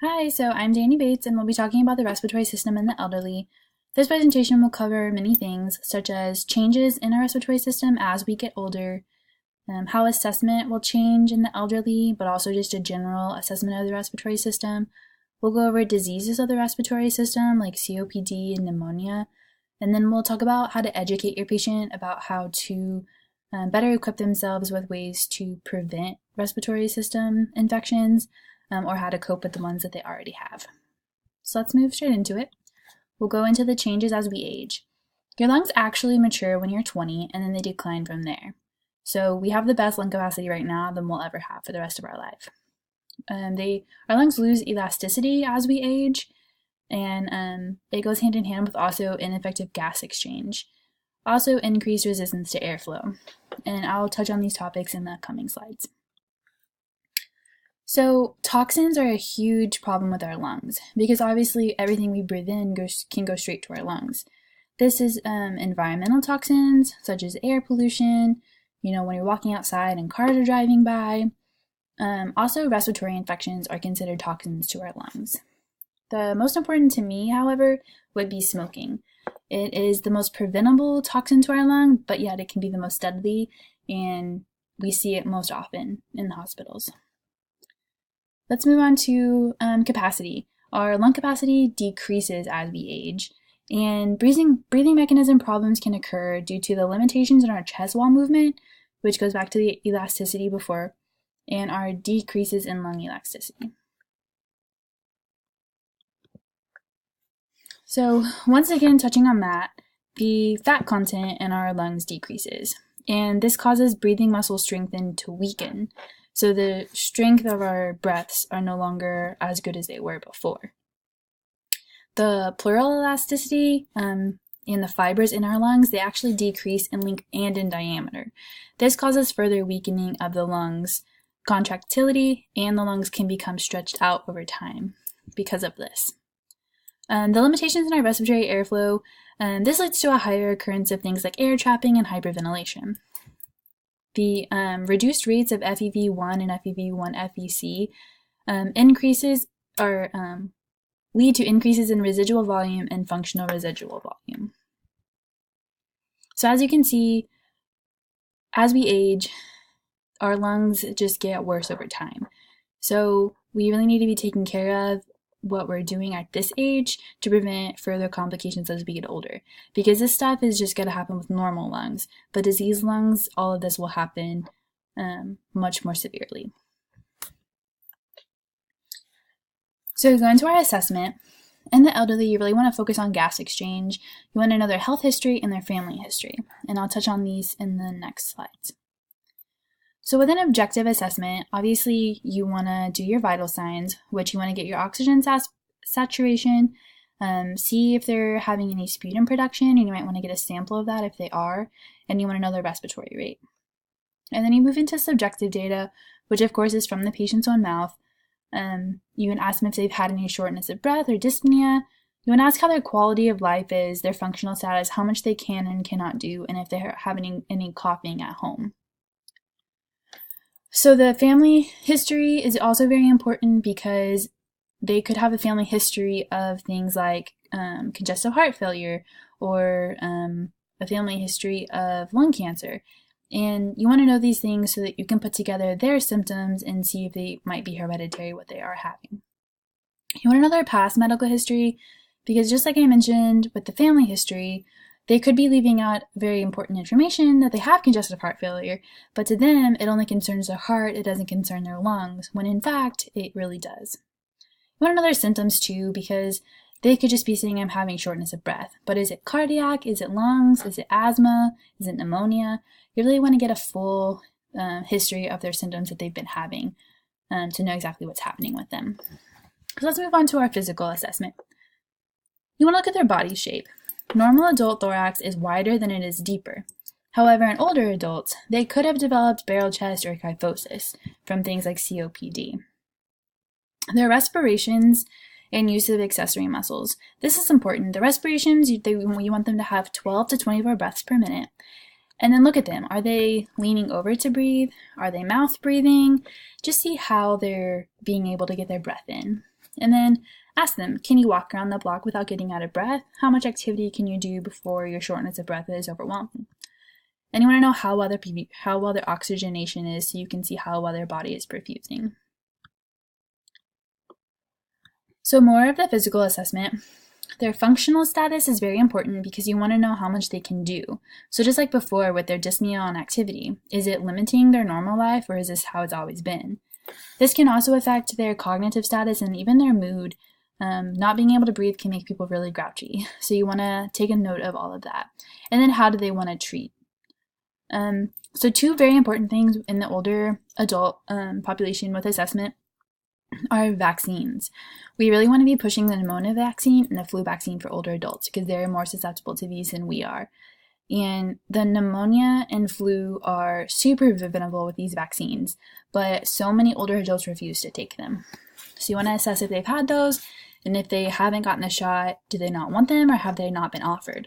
Hi, so I'm Danny Bates, and we'll be talking about the respiratory system in the elderly. This presentation will cover many things, such as changes in our respiratory system as we get older, how assessment will change in the elderly, but also just a general assessment of the respiratory system. We'll go over diseases of the respiratory system, like COPD and pneumonia, and then we'll talk about how to educate your patient about how to better equip themselves with ways to prevent respiratory system infections, or how to cope with the ones that they already have. So let's move straight into it. We'll go into the changes as we age. Your lungs actually mature when you're 20, and then they decline from there. So we have the best lung capacity right now than we'll ever have for the rest of our life. Our lungs lose elasticity as we age, and it goes hand in hand with also ineffective gas exchange. Also increased resistance to airflow. And I'll touch on these topics in the coming slides. So toxins are a huge problem with our lungs because obviously everything we breathe in can go straight to our lungs. This is environmental toxins such as air pollution, when you're walking outside and cars are driving by. Also, respiratory infections are considered toxins to our lungs. The most important to me, however, would be smoking. It is the most preventable toxin to our lung, but yet it can be the most deadly, and we see it most often in the hospitals. Let's move on to capacity. Our lung capacity decreases as we age, and breathing mechanism problems can occur due to the limitations in our chest wall movement, which goes back to the elasticity before, and our decreases in lung elasticity. So once again, touching on that, the fat content in our lungs decreases, and this causes breathing muscle strengthen to weaken. So the strength of our breaths are no longer as good as they were before. The pleural elasticity and the fibers in our lungs, they actually decrease in length and in diameter. This causes further weakening of the lungs contractility, and the lungs can become stretched out over time because of this. The limitations in our respiratory airflow, this leads to a higher occurrence of things like air trapping and hyperventilation. The reduced rates of FEV1 and FEV1 FVC increases lead to increases in residual volume and functional residual volume. So as you can see, as we age, our lungs just get worse over time. So we really need to be taking care of what we're doing at this age to prevent further complications as we get older, because this stuff is just going to happen with normal lungs, but diseased lungs, all of this will happen much more severely. So going to our assessment, in the elderly, you really want to focus on gas exchange. You want to know their health history and their family history, and I'll touch on these in the next slides. So with an objective assessment, obviously you want to do your vital signs, which you want to get your oxygen saturation, see if they're having any sputum production, and you might want to get a sample of that if they are, and you want to know their respiratory rate. And then you move into subjective data, which of course is from the patient's own mouth. You can ask them if they've had any shortness of breath or dyspnea. You want to ask how their quality of life is, their functional status, how much they can and cannot do, and if they're having any coughing at home. So the family history is also very important because they could have a family history of things like congestive heart failure or a family history of lung cancer. And you want to know these things so that you can put together their symptoms and see if they might be hereditary, what they are having. You want to know their past medical history because just like I mentioned with the family history, they could be leaving out very important information that they have congestive heart failure, but to them, it only concerns their heart, it doesn't concern their lungs, when in fact, it really does. You want to know their symptoms too, because they could just be saying, I'm having shortness of breath, but is it cardiac, is it lungs, is it asthma, is it pneumonia? You really want to get a full history of their symptoms that they've been having to know exactly what's happening with them. So let's move on to our physical assessment. You want to look at their body shape. Normal adult thorax is wider than it is deeper. However, in older adults, they could have developed barrel chest or kyphosis from things like COPD. Their respirations and use of accessory muscles. This is important. The respirations, you want them to have 12 to 24 breaths per minute. And then look at them. Are they leaning over to breathe? Are they mouth breathing? Just see how they're being able to get their breath in. And then ask them, can you walk around the block without getting out of breath? How much activity can you do before your shortness of breath is overwhelming? And you want to know how well their oxygenation is, so you can see how well their body is perfusing. So more of the physical assessment. Their functional status is very important because you want to know how much they can do. So just like before with their dyspnea on activity, is it limiting their normal life, or is this how it's always been? This can also affect their cognitive status and even their mood. Not being able to breathe can make people really grouchy. So you want to take a note of all of that. And then how do they want to treat? So two very important things in the older adult population with assessment are vaccines. We really want to be pushing the pneumonia vaccine and the flu vaccine for older adults because they're more susceptible to these than we are. And the pneumonia and flu are super vulnerable with these vaccines, but so many older adults refuse to take them. So you want to assess if they've had those, and if they haven't gotten the shot, do they not want them, or have they not been offered?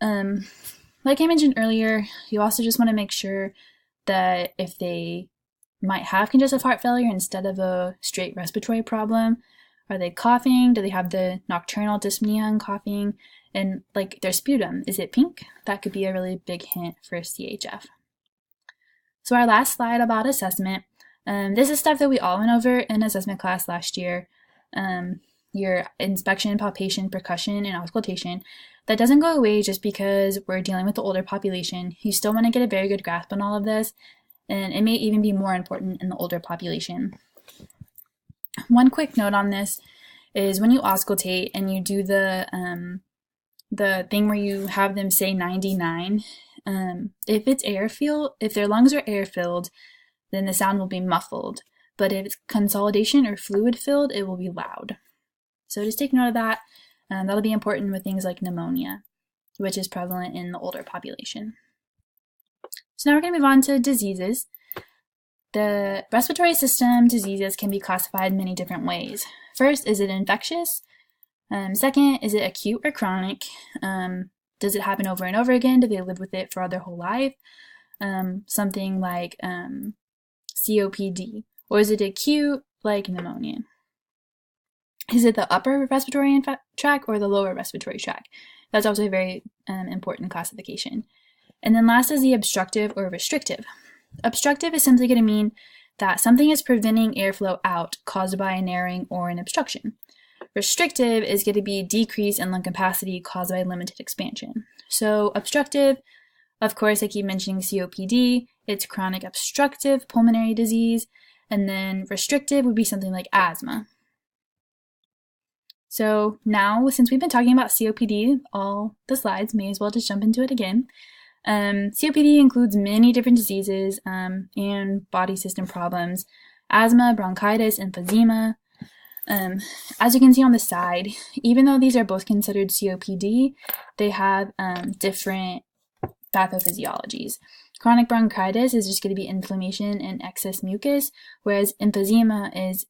Like I mentioned earlier, you also just want to make sure that if they might have congestive heart failure instead of a straight respiratory problem, are they coughing? Do they have the nocturnal dyspnea and coughing? And like their sputum, is it pink? That could be a really big hint for CHF. So our last slide about assessment. This is stuff that we all went over in assessment class last year. Your inspection, palpation, percussion, and auscultation. That doesn't go away just because we're dealing with the older population. You still want to get a very good grasp on all of this, and it may even be more important in the older population. One quick note on this is when you auscultate and you do the thing where you have them say 99, if their lungs are air-filled, then the sound will be muffled. But if it's consolidation or fluid-filled, it will be loud. So just take note of that. That'll be important with things like pneumonia, which is prevalent in the older population. So now we're going to move on to diseases. The respiratory system diseases can be classified in many different ways. First, is it infectious? Second, is it acute or chronic? Does it happen over and over again? Do they live with it for their whole life? Something like COPD. Or is it acute, like pneumonia? Is it the upper respiratory tract or the lower respiratory tract? That's also a very important classification. And then last is the obstructive or restrictive. Obstructive is simply going to mean that something is preventing airflow out caused by a narrowing or an obstruction. Restrictive is going to be decrease in lung capacity caused by limited expansion. So obstructive, of course, I keep mentioning COPD. It's chronic obstructive pulmonary disease. And then restrictive would be something like asthma. So now, since we've been talking about COPD, all the slides, may as well just jump into it again. COPD includes many different diseases and body system problems: asthma, bronchitis, emphysema. As you can see on the side, even though these are both considered COPD, they have different pathophysiologies. Chronic bronchitis is just going to be inflammation and excess mucus, whereas emphysema is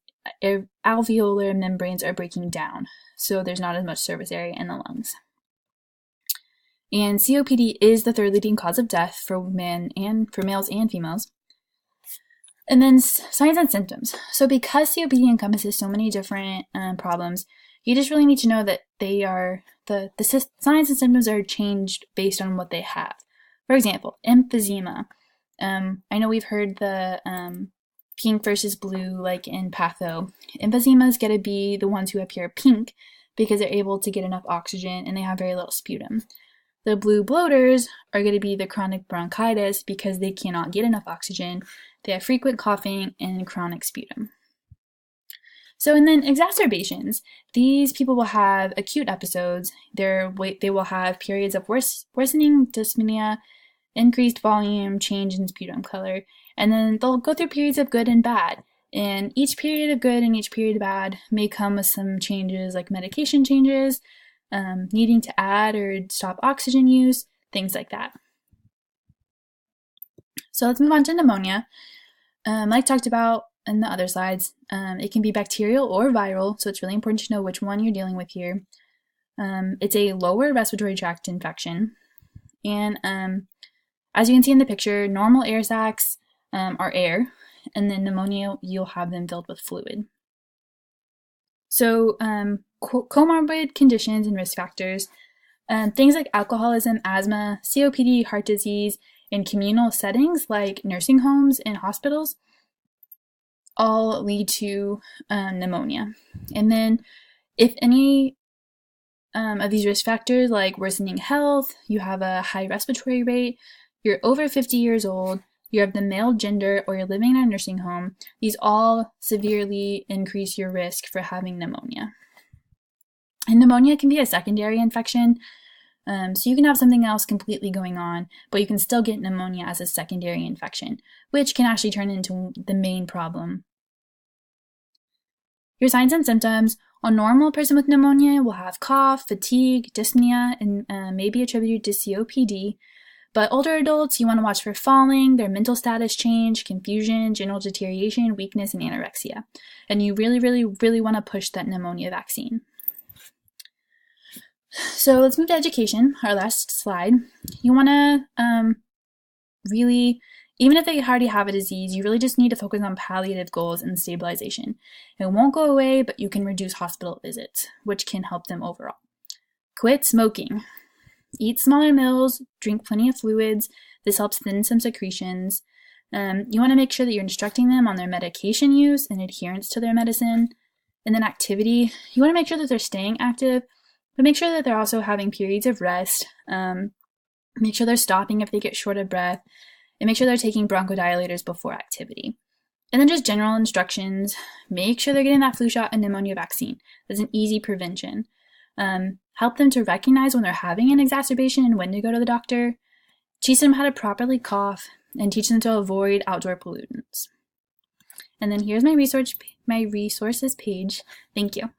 alveolar membranes are breaking down, so there's not as much surface area in the lungs. And COPD is the third leading cause of death for males and females. And then signs and symptoms. So because COPD encompasses so many different problems, you just really need to know that they are the signs and symptoms are changed based on what they have. For example, emphysema. I know we've heard the pink versus blue, like in patho. Emphysema is going to be the ones who appear pink because they're able to get enough oxygen and they have very little sputum. The blue bloaters are going to be the chronic bronchitis because they cannot get enough oxygen. They have frequent coughing and chronic sputum. So, and then exacerbations. These people will have acute episodes. They will have periods of worsening dyspnea, increased volume, change in sputum color, and then they'll go through periods of good and bad. And each period of good and each period of bad may come with some changes like medication changes, needing to add or stop oxygen use, things like that. So let's move on to pneumonia. Like talked about in the other slides, it can be bacterial or viral, so it's really important to know which one you're dealing with here. It's a lower respiratory tract infection, and As you can see in the picture, normal air sacs are air, and then pneumonia, you'll have them filled with fluid. So comorbid conditions and risk factors, things like alcoholism, asthma, COPD, heart disease, in communal settings like nursing homes and hospitals all lead to pneumonia. And then if any of these risk factors, like worsening health, you have a high respiratory rate, you're over 50 years old, you have the male gender, or you're living in a nursing home, these all severely increase your risk for having pneumonia. And pneumonia can be a secondary infection, so you can have something else completely going on, but you can still get pneumonia as a secondary infection, which can actually turn into the main problem. Your signs and symptoms: a normal person with pneumonia will have cough, fatigue, dyspnea, and may be attributed to COPD. But older adults, you want to watch for falling, their mental status change, confusion, general deterioration, weakness, and anorexia. And you really, really, really want to push that pneumonia vaccine. So let's move to education, our last slide. You want to really, even if they already have a disease, you really just need to focus on palliative goals and stabilization. It won't go away, but you can reduce hospital visits, which can help them overall. Quit smoking. Eat smaller meals, drink plenty of fluids. This helps thin some secretions. You want to make sure that you're instructing them on their medication use and adherence to their medicine. And then activity. You want to make sure that they're staying active, but make sure that they're also having periods of rest. Make sure they're stopping if they get short of breath, and make sure they're taking bronchodilators before activity. And then just general instructions. Make sure they're getting that flu shot and pneumonia vaccine. That's an easy prevention. Help them to recognize when they're having an exacerbation and when to go to the doctor. Teach them how to properly cough, and teach them to avoid outdoor pollutants. And then here's my resources page. Thank you.